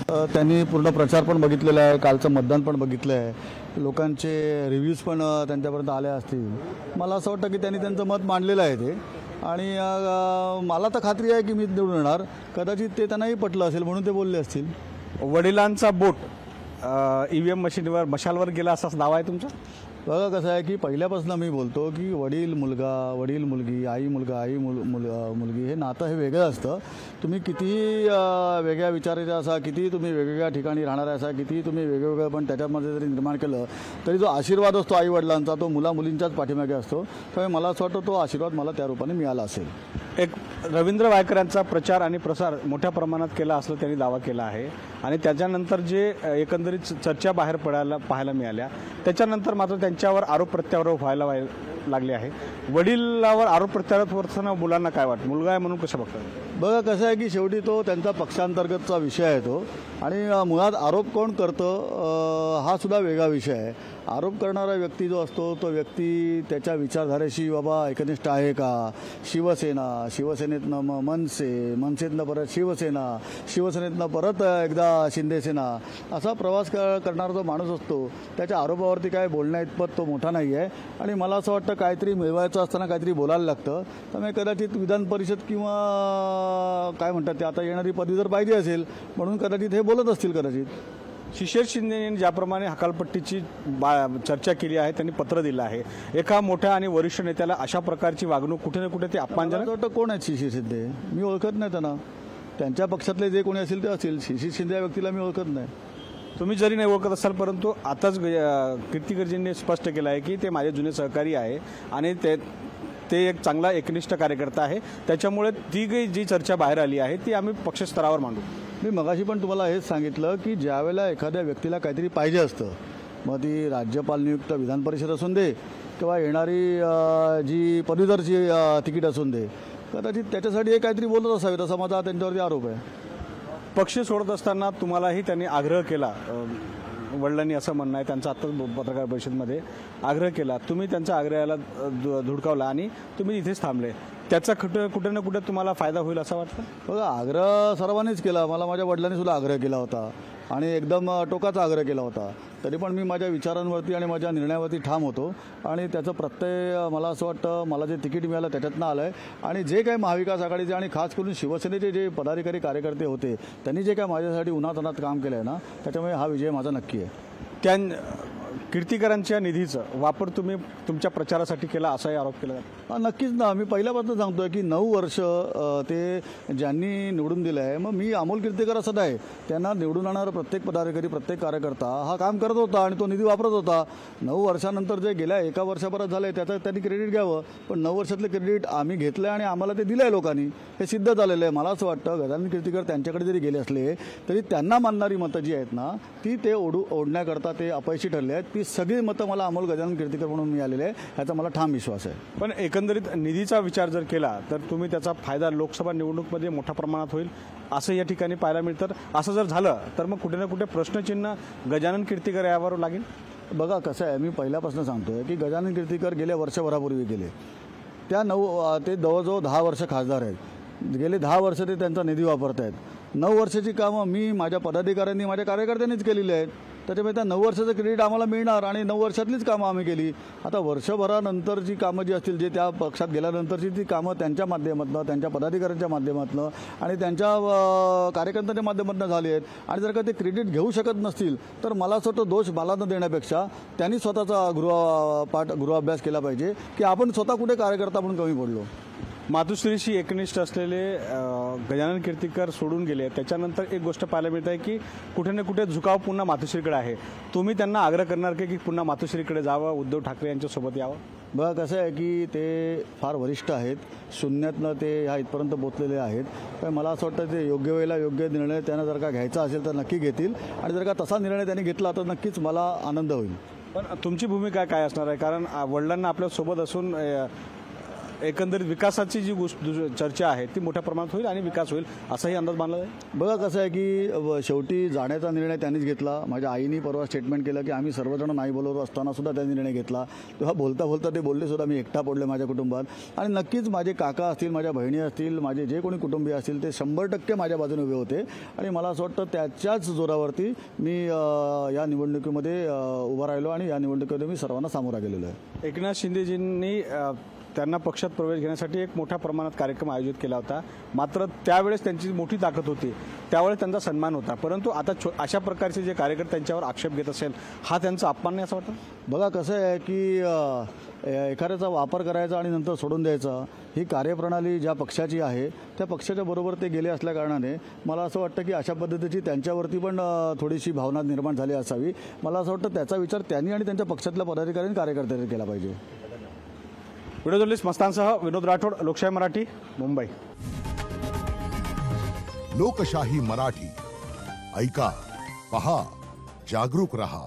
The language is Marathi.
त्यांनी पूर्ण प्रचार पण बघितलेला आहे, कालचं मतदान पण बघितलं आहे, लोकांचे रिव्ह्यूज पण त्यांच्यापर्यंत आले असतील. मला असं वाटतं की त्यांनी त्यांचं मत मांडलेलं आहे ते, आणि मला तर खात्री आहे की मी निवडून येणार. कदाचित ते त्यांनाही पटलं असेल म्हणून ते बोलले असतील. वडिलांचा बोट EVM मशीनवर मशालवर गेला असा दावा आहे तुमचा? बघा कसं आहे की पहिल्यापासून मी बोलतो की वडील मुलगा, वडील मुलगी, आई मुलगा, आई मुलगी हे नातं हे वेगळं असतं. तुम्ही कितीही वेगळ्या विचाराचे असा, कितीही तुम्ही वेगवेगळ्या ठिकाणी राहणारे असा, कितीही तुम्ही वेगवेगळं पण त्याच्यामध्ये जरी निर्माण केलं तरी जो आशीर्वाद असतो आईवडिलांचा तो मुलींच्याच पाठीमागे असतो. त्यामुळे मला असं वाटतं तो आशीर्वाद मला त्या रूपाने मिळाला असेल. एक रवींद्र वायकर यांचा प्रचार आणि प्रसार मोठ्या प्रमाणात केला असं त्यांनी दावा केला आहे, आणि त्याच्यानंतर जे एकंदरीत चर्चा बाहेर पाहायला मिळाल्या त्याच्यानंतर मात्र त्यांच्यावर आरोप प्रत्यारोप व्हायला लागले आहे. वडिलावर आरोप प्रत्यारोप करताना मुलांना काय वाटतं, मुलगा आहे म्हणून कसं बघतात? बघा कसं आहे की शेवटी तो त्यांचा पक्षांतर्गतचा विषय आहे तो, आणि मुळात आरोप कोण करतं हा सुद्धा वेगळा विषय आहे. आरोप करणारा व्यक्ती जो असतो तो व्यक्ती त्याच्या विचारधारेशी बाबा एकनिष्ठ आहे का, शिवसेनेतनं मनसेतनं परत शिवसेनेतनं परत एकदा शिंदेसेना असा प्रवास करणारा जो माणूस असतो त्याच्या आरोपावरती काय बोलण्या इतपत तो मोठा नाही आहे. आणि मला असं वाटतं काहीतरी मिळवायचं असताना काहीतरी बोलायला लागतं. त्यामुळे कदाचित विधान परिषद किंवा काय म्हणतात ते आता येणारी पदवी जर पाहिजे असेल म्हणून कदाचित हे बोलत असतील. कदाचित शिशिर शिंदे यांनी ज्याप्रमाणे हकालपट्टीची चर्चा केली आहे, त्यांनी पत्र दिलं आहे, एका मोठ्या आणि वरिष्ठ नेत्याला अशा प्रकारची वागणूक कुठे ना कुठे ते अपमानजनक वाटतं. कोण आहेत शिशिर शिंदे? मी ओळखत नाही त्यांना. त्यांच्या पक्षातले जे कोणी असेल ते असतील. शिशिर शिंदे या व्यक्तीला मी ओळखत नाही. तुम्ही जरी नाही ओळखत असाल परंतु आताच कीर्तिकरजींनी स्पष्ट केलं आहे की ते माझे जुने सहकारी आहे आणि ते एक चांगला एकनिष्ठ कार्यकर्ता आहे, त्याच्यामुळे ती जी चर्चा बाहेर आली आहे ती आम्ही पक्षस्तरावर मांडू. मी मगाशी पण तुम्हाला हेच सांगितलं की ज्यावेळेला एखाद्या व्यक्तीला काहीतरी पाहिजे असतं, मग ती राज्यपाल नियुक्त विधान परिषद असून दे किंवा येणारी जी पदवीधरची तिकीट असून दे, कदाचित त्याच्यासाठी हे काहीतरी बोलत असावेत असा माझा त्यांच्यावरती आरोप आहे. पक्ष सोडत असताना तुम्हालाही त्यांनी आग्रह केला, वडिलांनी असं म्हणणं आहे त्यांचा आत्ताच पत्रकार परिषदेमध्ये आग्रह केला, तुम्ही त्यांच्या आग्रहाला धुडकावला आणि तुम्ही इथेच थांबले, त्याचा कुठे ना कुठे तुम्हाला फायदा होईल असं वाटतं? बघा, आग्रह सर्वांनीच केला. मला माझ्या वडिलांनी सुद्धा आग्रह केला होता आणि एकदम टोकाचा आग्रह केला होता. तरी पण मी माझ्या विचारांवरती आणि माझ्या निर्णयावरती ठाम होतो आणि त्याचं प्रत्यय मला असं वाटतं मला जे तिकीट मिळालं त्याच्यातनं आलं आहे. आणि जे काही महाविकास आघाडीचे आणि खास करून शिवसेनेचे जे पदाधिकारी कार्यकर्ते होते त्यांनी जे काय माझ्यासाठी उन्हातान्हात काम केलं आहे ना, त्याच्यामुळे हा विजय माझा नक्की आहे. कीर्तिकरांच्या निधीचा वापर तुम्ही तुमच्या प्रचारासाठी केला असाही आरोप केला जातो? नक्कीच ना. मी पहिल्यापासून सांगतोय की 9 वर्ष ते ज्यांनी निवडून दिलं आहे, मग मी अमोल कीर्तिकर असं आहे त्यांना निवडून आणणारा प्रत्येक पदाधिकारी प्रत्येक कार्यकर्ता हा काम करत होता आणि तो निधी वापरत होता. 9 वर्षानंतर जे गेल्या 1 वर्षाभरात झालं आहे त्याचं त्यांनी क्रेडिट घ्यावं, पण 9 वर्षातलं क्रेडिट आम्ही घेतलं आहे आणि आम्हाला ते दिलं आहे लोकांनी, हे सिद्ध झालेलं आहे. मला असं वाटतं गजानन कीर्तिकर त्यांच्याकडे जरी गेले असले तरी त्यांना मानणारी मतं जी आहेत ना ती ते ओढण्याकरता ते अपयशी ठरले आहेत. ती सगळी मतं मला अमोल गजानन कीर्तिकर म्हणून मिळालेले आहे, ह्याचा मला ठाम विश्वास आहे. पण एकंदरीत निधीचा विचार जर केला तर तुम्ही त्याचा फायदा लोकसभा निवडणूकमध्ये मोठ्या प्रमाणात होईल असं या ठिकाणी पाहायला मिळतं. असं जर झालं तर मग कुठे ना कुठे प्रश्नचिन्ह गजानन कीर्तिकर यावर लागेल. बघा कसं आहे, मी पहिल्यापासून सांगतोय की गजानन कीर्तिकर गेल्या वर्षभरापूर्वी गेले, ते जवळजवळ 10 वर्ष खासदार आहेत. गेले 10 वर्ष ते त्यांचा निधी वापरत आहेत. 9 वर्षाची कामं मी माझ्या पदाधिकाऱ्यांनी माझ्या कार्यकर्त्यांनीच केलेली आहेत. त्याच्यामुळे त्या 9 वर्षाचं क्रेडिट आम्हाला मिळणार आणि 9 वर्षातलीच कामं आम्ही केली. आता वर्षभरानंतर जी कामं जी असतील, जे त्या पक्षात गेल्यानंतरची ती कामं त्यांच्या माध्यमातून, त्यांच्या पदाधिकाऱ्यांच्या माध्यमातून आणि त्यांच्या कार्यकर्त्यांच्या माध्यमातून झाली आहेत. आणि जर का ते क्रेडिट घेऊ शकत नसतील तर मला असं वाटतं दोष मला न देण्यापेक्षा त्यांनी स्वतःचा गृहाभ्यास केला पाहिजे की आपण स्वतः कुठे कार्यकर्ता म्हणून कमी पडलो. मातोश्रीशी एकनिष्ठ असलेले गजानन कीर्तिकर सोडून गेले, त्याच्यानंतर एक गोष्ट पाहायला मिळत आहे की कुठे ना कुठे झुकाव पुन्हा मातोश्रीकडे आहे. तुम्ही त्यांना आग्रह करणार की पुन्हा मातोश्रीकडे जावं, उद्धव ठाकरे यांच्यासोबत यावं? बघा कसं आहे की ते फार वरिष्ठ आहेत, शून्यातनं ते ह्या इथपर्यंत पोचलेले आहेत. तर मला असं वाटतं ते योग्य वेळेला योग्य निर्णय त्यांना जर का घ्यायचा असेल तर नक्की घेतील आणि जर का तसा निर्णय त्यांनी घेतला तर नक्कीच मला आनंद होईल. पण तुमची भूमिका काय असणार आहे? कारण वडिलांना आपल्यासोबत असून एकंदरीत विकासाची जी गोष्ट चर्चा आहे ती मोठ्या प्रमाणात होईल आणि विकास होईल असाही अंदाज मानला जाईल. बघा कसं आहे की शेवटी जाण्याचा निर्णय त्यांनीच घेतला. माझ्या आईनी परवा स्टेटमेंट केलं की आम्ही सर्वजण नाही बोलवलो असताना सुद्धा त्यांनी निर्णय घेतला. तेव्हा बोलता बोलता ते बोलले सुद्धा मी एकटा पडलो माझ्या कुटुंबात आणि नक्कीच माझे काका असतील, माझ्या बहिणी असतील, माझे जे कोणी कुटुंबीय असतील ते 100% माझ्या बाजूने उभे होते आणि मला असं वाटतं त्याच्याच जोरावरती मी या निवडणुकीमध्ये उभा राहिलो आणि या निवडणुकीमध्ये मी सर्वांना सामोरा गेलेलो आहे. एकनाथ शिंदेजींनी त्यांना पक्षात प्रवेश घेण्यासाठी एक मोठ्या प्रमाणात कार्यक्रम आयोजित केला होता. मात्र त्यावेळेस त्यांची मोठी ताकद होती, त्यावेळेस त्यांचा सन्मान होता. परंतु आता अशा प्रकारचे जे कार्यकर्ते त्यांच्यावर आक्षेप घेत असेल हा त्यांचा अपमान नाही असं वाटतं. बघा कसं आहे की एखाद्याचा वापर करायचा आणि नंतर सोडून द्यायचा ही कार्यप्रणाली ज्या पक्षाची आहे त्या पक्षाच्या बरोबर ते गेले असल्याकारणाने मला असं वाटतं की अशा पद्धतीची त्यांच्यावरती पण थोडीशी भावना निर्माण झाली असावी. मला असं वाटतं त्याचा विचार त्यांनी आणि त्यांच्या पक्षातल्या पदाधिकाऱ्यांनी कार्यकर्त्यांनी केला पाहिजे. व्हिडिओ जर्नलिस्ट मस्तानसह विनोद राठोड, लोकशाही मराठी, मुंबई. लोकशाही मराठी ऐका, पहा, जागरूक रहा.